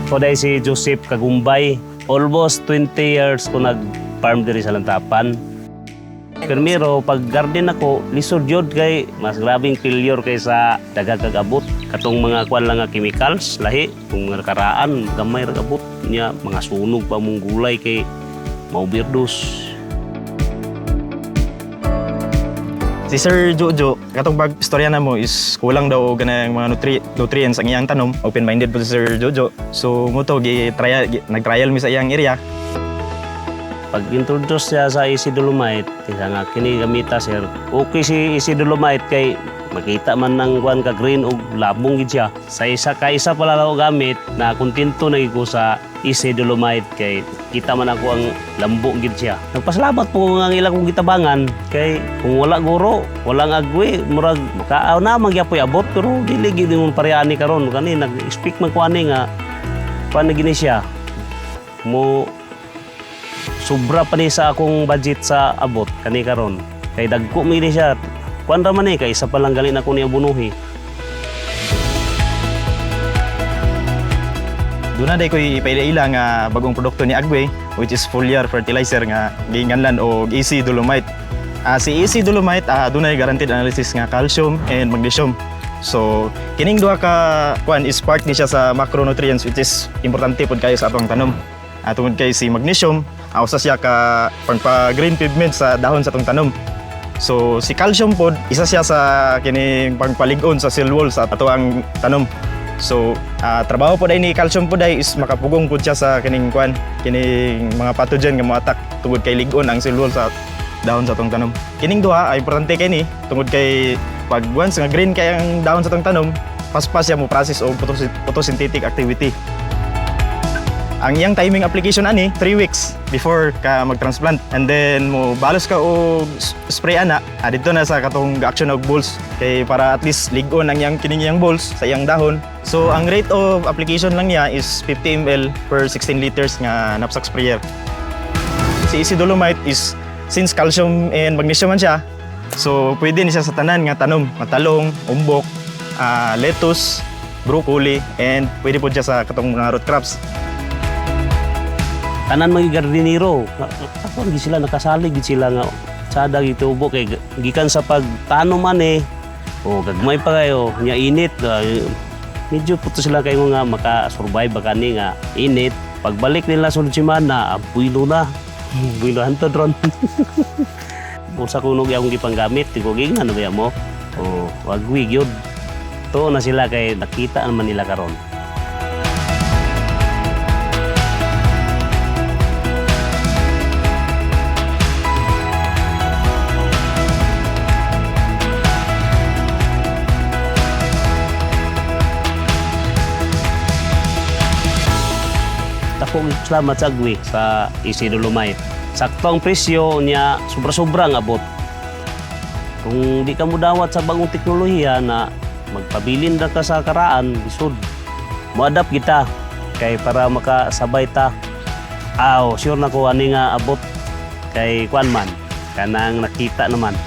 Ko dahil si Joseph Kagumbay. Almost 20 years ko nag-farm diri sa Lantapan. Primero, pag garden ako, lisod yun kay mas grabing failure kaysa daghang kag-abot. Katong mga kuan lang nga chemicals, lahi. Kung nakaraan, gamay rag-abot niya, mga sunog pa mong gulay kay maubirdos. Si Sir Jojo, katong pag-istorya na mo is kulang daw ganang mga nutrients ang iyang tanom. Open-minded po si Sir Jojo. So, mo to, nag-trial mi sa iyang area. Pag-introduce siya sa Easy Dolomite, isa nga kini gamita sir. Okay si Easy Dolomite kay makita man ng kuan ka green o labong gid siya. Sa isa pala ako gamit na kontento na ko sa Easy Dolomite kay kita man ako ang lambo gid siya. Nagpasalamat po nga ilang kong gitabangan kay kung wala guro, walang agwi, murag makaaw na magyapoy abot pero dili gid mo pareani karon kani nag-speak man ko ani nga paano gini siya. Mo sobra pa ni sa akong budget sa abot kani karon kay dagko mi ni siya kuan ra man kay isa pa lang gali na ko niya bunuhi. Doon na day ko'y ipaila nga bagong produkto ni Agway, which is foliar fertilizer nga giinganlan o Easy Dolomite. Si Easy Dolomite, doon na guaranteed analysis nga calcium and magnesium. So, kining duha ka kuan is part ni siya sa macronutrients which is importante pod kayo sa atong tanom. Tungod kay si magnesium, usa siya ka pangpa-green pigment sa dahon sa atong tanom. So, si calcium pod, isa siya sa kining pangpalig-on sa cell wall sa ato ang tanom. So, trabaho po dahil ni calcium po dahil is makapugong po siya sa kining kuan, kining mga pathogen nga moatak tungod kay ligon ang cell wall sa dahon sa atong tanom. Kining duha ay importante kay ni tungod kay pag once nga green kay ang dahon sa atong tanom, paspas siya mo process o photosynthetic activity. Ang iyang timing application ani 3 weeks before ka mag-transplant and then mo balos ka o spray ana dito na sa katong action of balls kay para at least ligon ang iyang kining iyang balls sa iyang dahon. So ang rate of application lang niya is 50 ml per 16 liters nga knapsack sprayer. Si Easy Dolomite is since calcium and magnesium man siya, so pwede ni siya sa tanan nga tanom, matalong, umbok, lettuce, broccoli and pwede po siya sa katong mga root crops. Tanan mga gardinero, ako gid sila nakasalig gid sila nga sada gitubo kay gikan sa pagtanom man gagmay pa kayo nya init medyo puto sila kayo nga maka-survive ba kani nga init. Pagbalik nila sunod semana builo na hantod ron. Kung sa kunog akong gipanggamit tigo gingnan ba mo wagwi gyud to na sila kay nakita naman nila karon. Ako salamat sa Agway sa Easy Dolomite. Sakto ang presyo niya, sobra-sobrang abot. Kung di ka mo dawat sa bagong teknolohiya na magpabilin na ka sa karaan, bisod, mo-adapt kita kay para makasabay ta. Sure na ko ani nga abot kay kuan man kanang nakita naman.